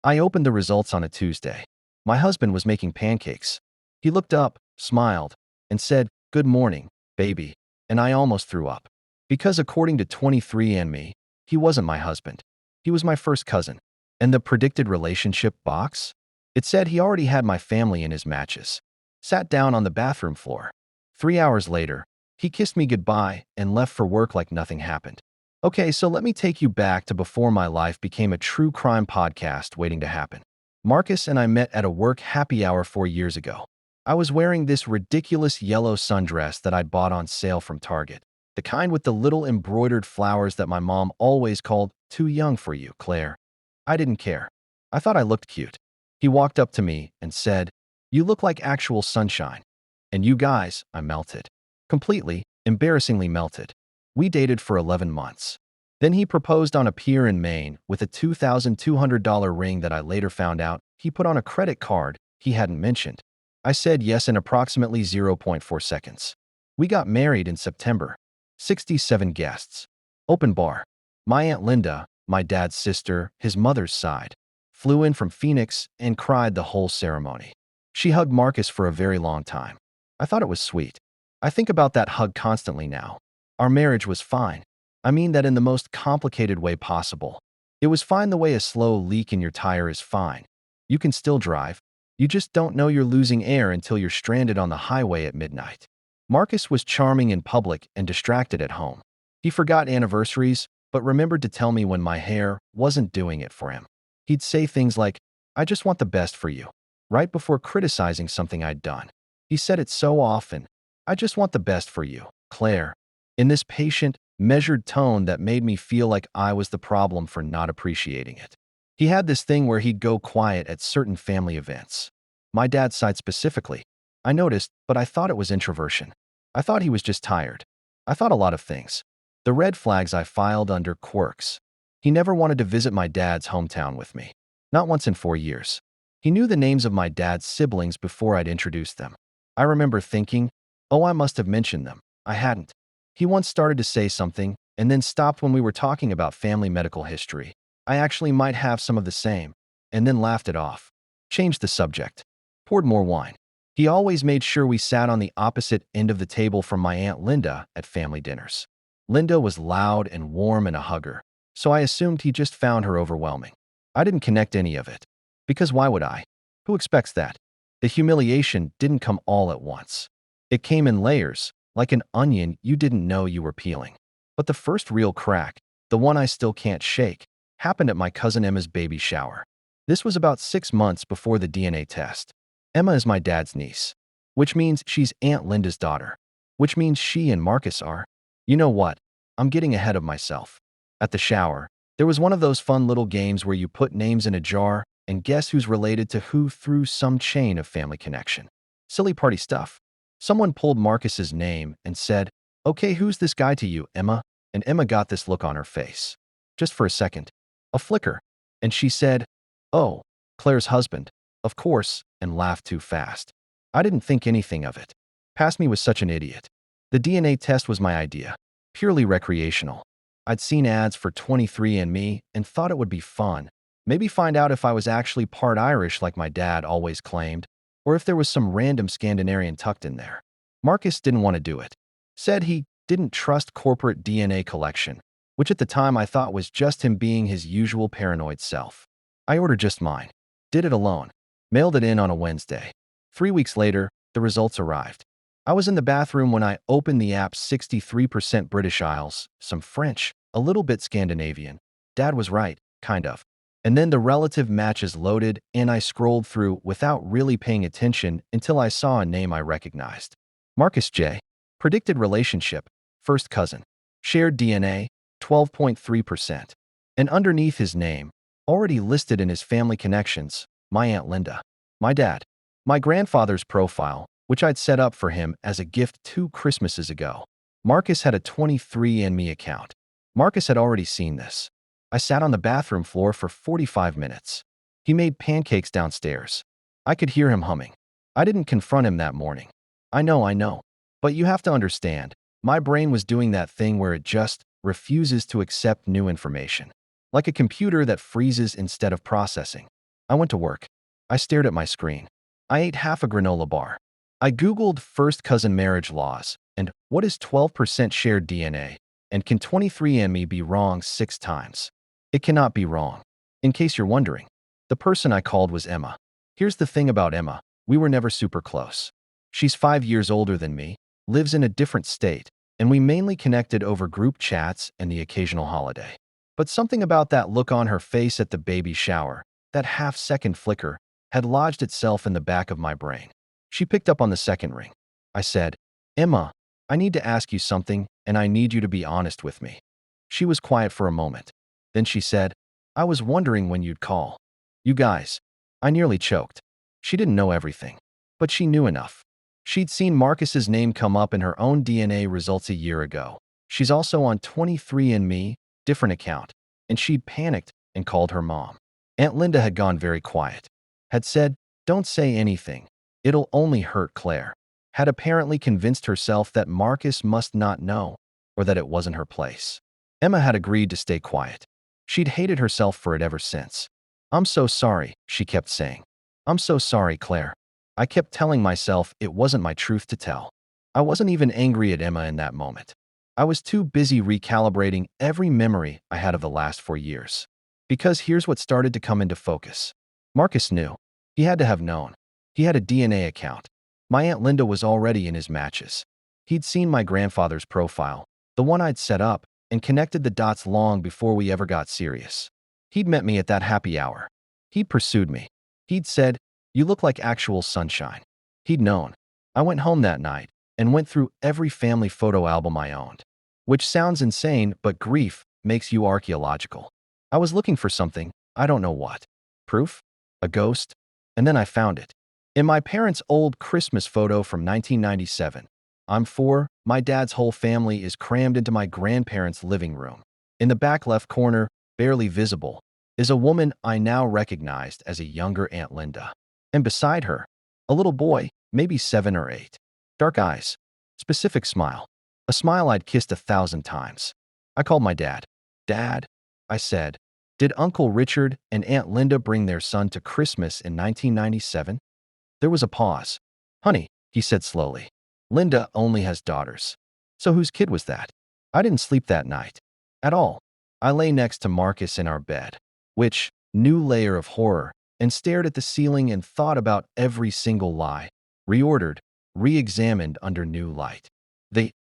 I opened the results on a Tuesday. My husband was making pancakes. He looked up, smiled, and said, "Good morning, baby," and I almost threw up. Because according to 23andMe, he wasn't my husband. He was my first cousin. And the predicted relationship box? It said he already had my family in his matches. Sat down on the bathroom floor. 3 hours later, he kissed me goodbye and left for work like nothing happened. Okay, so let me take you back to before my life became a true crime podcast waiting to happen. Marcus and I met at a work happy hour 4 years ago. I was wearing this ridiculous yellow sundress that I'd bought on sale from Target, the kind with the little embroidered flowers that my mom always called "too young for you, Claire." I didn't care. I thought I looked cute. He walked up to me and said, "You look like actual sunshine." And you guys, I melted. Completely, embarrassingly melted. We dated for 11 months. Then he proposed on a pier in Maine with a $2,200 ring that I later found out he put on a credit card he hadn't mentioned. I said yes in approximately 0.4 seconds. We got married in September. 67 guests. Open bar. My Aunt Linda, my dad's sister, his mother's side, flew in from Phoenix and cried the whole ceremony. She hugged Marcus for a very long time. I thought it was sweet. I think about that hug constantly now. Our marriage was fine. I mean that in the most complicated way possible. It was fine the way a slow leak in your tire is fine. You can still drive. You just don't know you're losing air until you're stranded on the highway at midnight. Marcus was charming in public and distracted at home. He forgot anniversaries, but remembered to tell me when my hair wasn't doing it for him. He'd say things like, "I just want the best for you," right before criticizing something I'd done. He said it so often, "I just want the best for you, Claire," in this patient, measured tone that made me feel like I was the problem for not appreciating it. He had this thing where he'd go quiet at certain family events. My dad's side specifically. I noticed, but I thought it was introversion. I thought he was just tired. I thought a lot of things. The red flags I filed under quirks. He never wanted to visit my dad's hometown with me. Not once in 4 years. He knew the names of my dad's siblings before I'd introduced them. I remember thinking, oh, I must have mentioned them. I hadn't. He once started to say something, and then stopped when we were talking about family medical history. I actually might have some of the same, and then laughed it off. Changed the subject. Poured more wine. He always made sure we sat on the opposite end of the table from my Aunt Linda at family dinners. Linda was loud and warm and a hugger, so I assumed he just found her overwhelming. I didn't connect any of it. Because why would I? Who expects that? The humiliation didn't come all at once. It came in layers, like an onion you didn't know you were peeling. But the first real crack, the one I still can't shake, happened at my cousin Emma's baby shower. This was about 6 months before the DNA test. Emma is my dad's niece, which means she's Aunt Linda's daughter, which means she and Marcus are. You know what? I'm getting ahead of myself. At the shower, there was one of those fun little games where you put names in a jar and guess who's related to who through some chain of family connection. Silly party stuff. Someone pulled Marcus's name and said, "Okay, who's this guy to you, Emma?" And Emma got this look on her face. Just for a second. A flicker. And she said, "Oh, Claire's husband, of course," and laughed too fast. I didn't think anything of it. Past me was such an idiot. The DNA test was my idea. Purely recreational. I'd seen ads for 23andMe and thought it would be fun. Maybe find out if I was actually part Irish like my dad always claimed, or if there was some random Scandinavian tucked in there. Marcus didn't want to do it. Said he didn't trust corporate DNA collection, which at the time I thought was just him being his usual paranoid self. I ordered just mine. Did it alone. Mailed it in on a Wednesday. 3 weeks later, the results arrived. I was in the bathroom when I opened the app's 63% British Isles, some French, a little bit Scandinavian. Dad was right, kind of. And then the relative matches loaded, and I scrolled through without really paying attention until I saw a name I recognized. Marcus J. Predicted relationship, first cousin. Shared DNA, 12.3%. And underneath his name, already listed in his family connections, my Aunt Linda. My dad. My grandfather's profile, which I'd set up for him as a gift 2 Christmases ago. Marcus had a 23andMe account. Marcus had already seen this. I sat on the bathroom floor for 45 minutes. He made pancakes downstairs. I could hear him humming. I didn't confront him that morning. I know. But you have to understand, my brain was doing that thing where it just refuses to accept new information. Like a computer that freezes instead of processing. I went to work. I stared at my screen. I ate half a granola bar. I Googled first cousin marriage laws and what is 12% shared DNA, and can 23andMe be wrong 6 times? It cannot be wrong. In case you're wondering, the person I called was Emma. Here's the thing about Emma. We were never super close. She's 5 years older than me, lives in a different state, and we mainly connected over group chats and the occasional holiday. But something about that look on her face at the baby shower, that half-second flicker, had lodged itself in the back of my brain. She picked up on the second ring. I said, "Emma, I need to ask you something, and I need you to be honest with me." She was quiet for a moment. Then she said, "I was wondering when you'd call." You guys, I nearly choked. She didn't know everything, but she knew enough. She'd seen Marcus's name come up in her own DNA results a year ago. She's also on 23andMe, different account, and she'd panicked and called her mom. Aunt Linda had gone very quiet, had said, "Don't say anything. It'll only hurt Claire." Had apparently convinced herself that Marcus must not know, or that it wasn't her place. Emma had agreed to stay quiet. She'd hated herself for it ever since. "I'm so sorry," she kept saying. "I'm so sorry, Claire." I kept telling myself it wasn't my truth to tell. I wasn't even angry at Emma in that moment. I was too busy recalibrating every memory I had of the last 4 years. Because here's what started to come into focus. Marcus knew. He had to have known. He had a DNA account. My Aunt Linda was already in his matches. He'd seen my grandfather's profile, the one I'd set up, and connected the dots long before we ever got serious. He'd met me at that happy hour. He'd pursued me. He'd said, "You look like actual sunshine." He'd known. I went home that night and went through every family photo album I owned. Which sounds insane, but grief makes you archaeological. I was looking for something, I don't know what. Proof? A ghost? And then I found it. In my parents' old Christmas photo from 1997. I'm 4, my dad's whole family is crammed into my grandparents' living room. In the back left corner, barely visible, is a woman I now recognized as a younger Aunt Linda. And beside her, a little boy, maybe 7 or 8. Dark eyes. Specific smile. A smile I'd kissed 1,000 times. I called my dad. "Dad," I said, "did Uncle Richard and Aunt Linda bring their son to Christmas in 1997? There was a pause. "Honey," he said slowly, "Linda only has daughters." So whose kid was that? I didn't sleep that night. At all. I lay next to Marcus in our bed. Which, new layer of horror, and stared at the ceiling and thought about every single lie, reordered, re-examined under new light.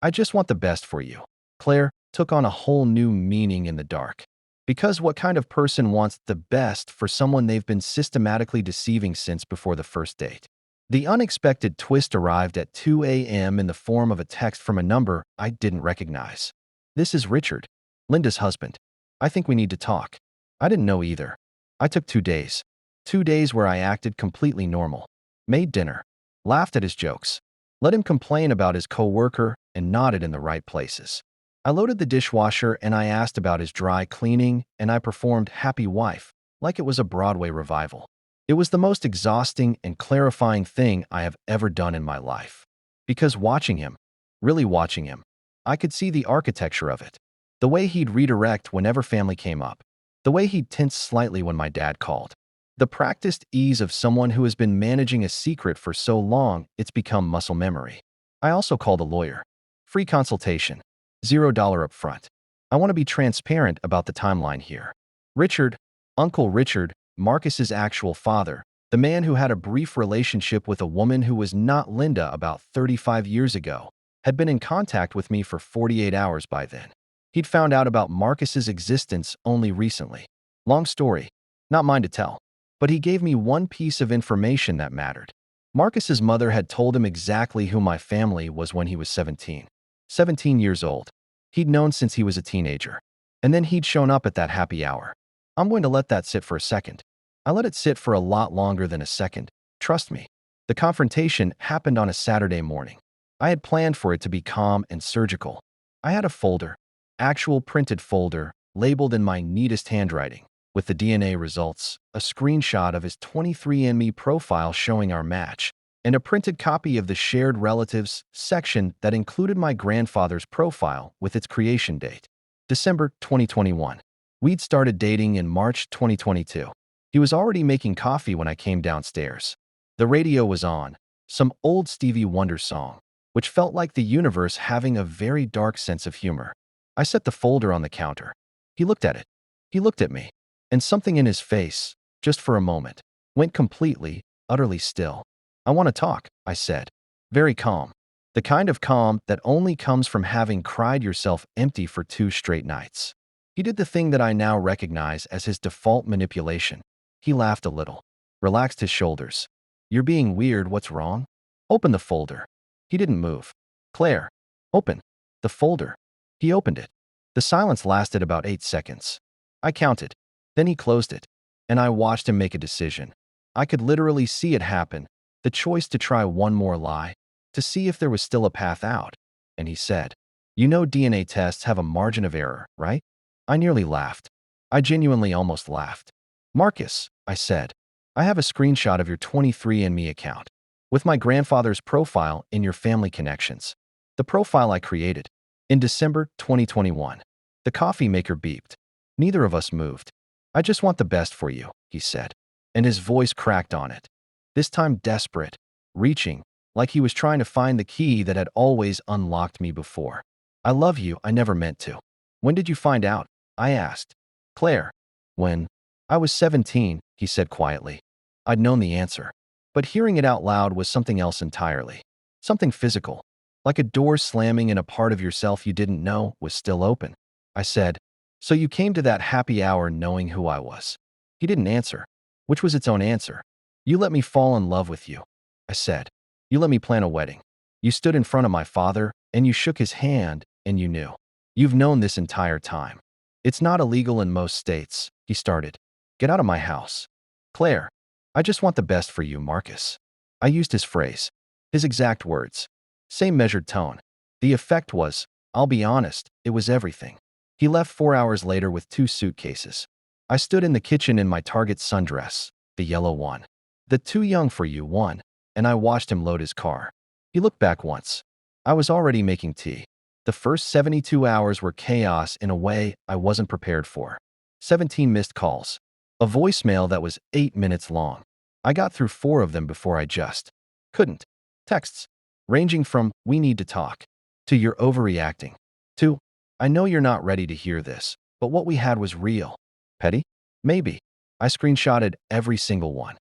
"I just want the best for you," Claire, took on a whole new meaning in the dark. Because what kind of person wants the best for someone they've been systematically deceiving since before the first date? The unexpected twist arrived at 2 a.m. in the form of a text from a number I didn't recognize. "This is Richard, Linda's husband. I think we need to talk." I didn't know either. I took 2 days. 2 days where I acted completely normal. Made dinner. Laughed at his jokes. Let him complain about his coworker and nodded in the right places. I loaded the dishwasher and I asked about his dry cleaning and I performed Happy Wife like it was a Broadway revival. It was the most exhausting and clarifying thing I have ever done in my life. Because watching him, really watching him, I could see the architecture of it. The way he'd redirect whenever family came up. The way he'd tense slightly when my dad called. The practiced ease of someone who has been managing a secret for so long it's become muscle memory. I also called a lawyer. Free consultation. $0 up front. I want to be transparent about the timeline here. Richard, Uncle Richard, Marcus's actual father, the man who had a brief relationship with a woman who was not Linda about 35 years ago, had been in contact with me for 48 hours by then. He'd found out about Marcus's existence only recently. Long story, not mine to tell. But he gave me one piece of information that mattered. Marcus's mother had told him exactly who my family was when he was 17. 17 years old. He'd known since he was a teenager. And then he'd shown up at that happy hour. I'm going to let that sit for a second. I let it sit for a lot longer than a second. Trust me. The confrontation happened on a Saturday morning. I had planned for it to be calm and surgical. I had a folder, actual printed folder, labeled in my neatest handwriting, with the DNA results, a screenshot of his 23andMe profile showing our match, and a printed copy of the shared relatives section that included my grandfather's profile with its creation date, December 2021. We'd started dating in March 2022. He was already making coffee when I came downstairs. The radio was on, some old Stevie Wonder song, which felt like the universe having a very dark sense of humor. I set the folder on the counter. He looked at it. He looked at me. And something in his face, just for a moment, went completely, utterly still. "I want to talk," I said. Very calm. The kind of calm that only comes from having cried yourself empty for 2 straight nights. He did the thing that I now recognize as his default manipulation. He laughed a little, relaxed his shoulders. "You're being weird, what's wrong? Open the folder." He didn't move. "Claire, open the folder." He opened it. The silence lasted about 8 seconds. I counted. Then he closed it, and I watched him make a decision. I could literally see it happen, the choice to try one more lie, to see if there was still a path out. And he said, "You know DNA tests have a margin of error, right?" I nearly laughed. I genuinely almost laughed. "Marcus," I said, "I have a screenshot of your 23andMe account, with my grandfather's profile in your family connections. The profile I created in December 2021. The coffee maker beeped. Neither of us moved. "I just want the best for you," he said, and his voice cracked on it. This time desperate, reaching, like he was trying to find the key that had always unlocked me before. "I love you, I never meant to." "When did you find out?" I asked. "Claire, when I was 17, he said quietly. I'd known the answer, but hearing it out loud was something else entirely. Something physical, like a door slamming in a part of yourself you didn't know was still open. I said, "So you came to that happy hour knowing who I was?" He didn't answer, which was its own answer. "You let me fall in love with you," I said. "You let me plan a wedding. You stood in front of my father, and you shook his hand, and you knew. You've known this entire time. It's not illegal in most states," he started. "Get out of my house." "Claire, I just want the best for you, Marcus." I used his phrase, his exact words. Same measured tone. The effect was, I'll be honest, it was everything. He left 4 hours later with 2 suitcases. I stood in the kitchen in my Target sundress, the yellow one. The "too young for you" one, and I watched him load his car. He looked back once. I was already making tea. The first 72 hours were chaos in a way I wasn't prepared for. 17 missed calls. A voicemail that was 8 minutes long. I got through 4 of them before I just couldn't. Texts, ranging from "we need to talk" to "you're overreacting" to "I know you're not ready to hear this, but what we had was real." Petty? Maybe. I screenshotted every single one.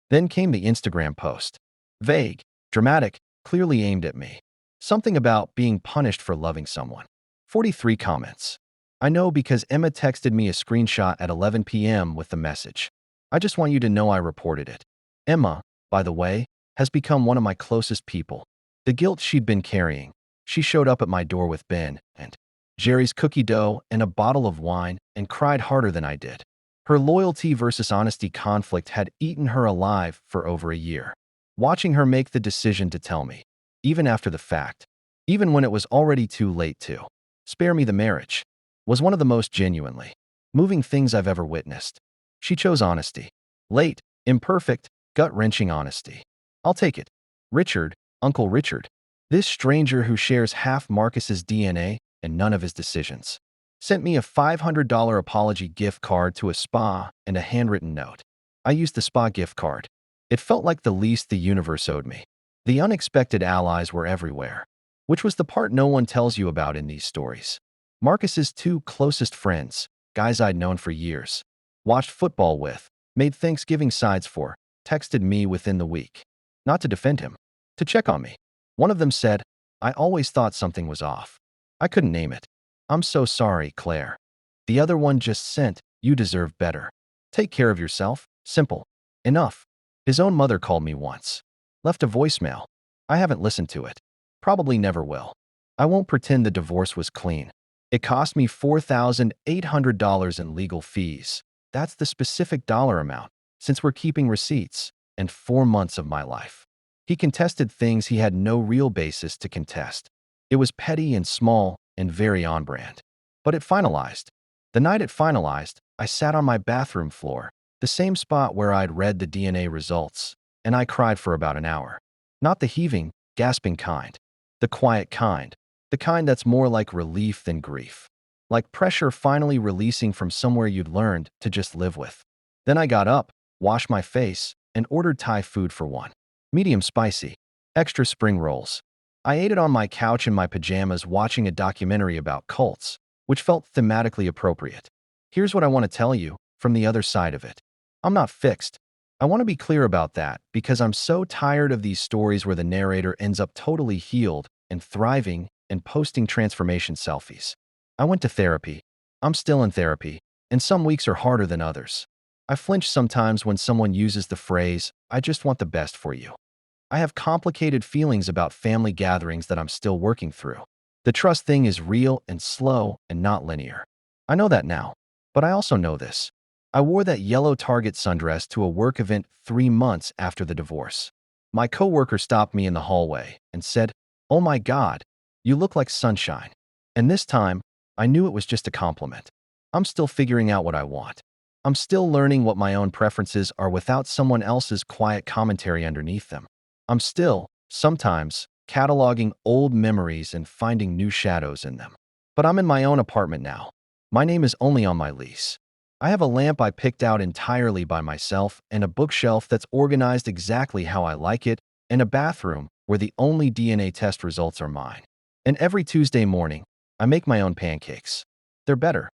Then came the Instagram post. Vague, dramatic, clearly aimed at me. Something about being punished for loving someone. 43 comments. I know because Emma texted me a screenshot at 11 p.m. with the message. "I just want you to know I reported it." Emma, by the way, has become one of my closest people. The guilt she'd been carrying. She showed up at my door with Ben and Jerry's cookie dough and a bottle of wine and cried harder than I did. Her loyalty versus honesty conflict had eaten her alive for over a year. Watching her make the decision to tell me, even after the fact, even when it was already too late to spare me the marriage, was one of the most genuinely moving things I've ever witnessed. She chose honesty. Late, imperfect, gut-wrenching honesty. I'll take it. Richard, Uncle Richard, this stranger who shares half Marcus's DNA and none of his decisions, sent me a $500 apology gift card to a spa and a handwritten note. I used the spa gift card. It felt like the least the universe owed me. The unexpected allies were everywhere, which was the part no one tells you about in these stories. Marcus's 2 closest friends, guys I'd known for years, watched football with, made Thanksgiving sides for, texted me within the week. Not to defend him, to check on me. One of them said, "I always thought something was off." I couldn't name it. "I'm so sorry, Claire." The other one just sent, "You deserve better. Take care of yourself." Simple. Enough. His own mother called me once. Left a voicemail. I haven't listened to it. Probably never will. I won't pretend the divorce was clean. It cost me $4,800 in legal fees. That's the specific dollar amount, since we're keeping receipts, and 4 months of my life. He contested things he had no real basis to contest. It was petty and small and very on-brand. But it finalized. The night it finalized, I sat on my bathroom floor, the same spot where I'd read the DNA results, and I cried for about an hour. Not the heaving, gasping kind. The quiet kind. The kind that's more like relief than grief. Like pressure finally releasing from somewhere you'd learned to just live with. Then I got up, washed my face, and ordered Thai food for one. Medium spicy. Extra spring rolls. I ate it on my couch in my pajamas watching a documentary about cults, which felt thematically appropriate. Here's what I want to tell you from the other side of it. I'm not fixed. I want to be clear about that because I'm so tired of these stories where the narrator ends up totally healed and thriving and posting transformation selfies. I went to therapy. I'm still in therapy, and some weeks are harder than others. I flinch sometimes when someone uses the phrase, "I just want the best for you." I have complicated feelings about family gatherings that I'm still working through. The trust thing is real and slow and not linear. I know that now, but I also know this. I wore that yellow Target sundress to a work event 3 months after the divorce. My coworker stopped me in the hallway and said, "Oh my God, you look like sunshine." And this time, I knew it was just a compliment. I'm still figuring out what I want. I'm still learning what my own preferences are without someone else's quiet commentary underneath them. I'm still, sometimes, cataloging old memories and finding new shadows in them. But I'm in my own apartment now. My name is only on my lease. I have a lamp I picked out entirely by myself and a bookshelf that's organized exactly how I like it and a bathroom where the only DNA test results are mine. And every Tuesday morning, I make my own pancakes. They're better.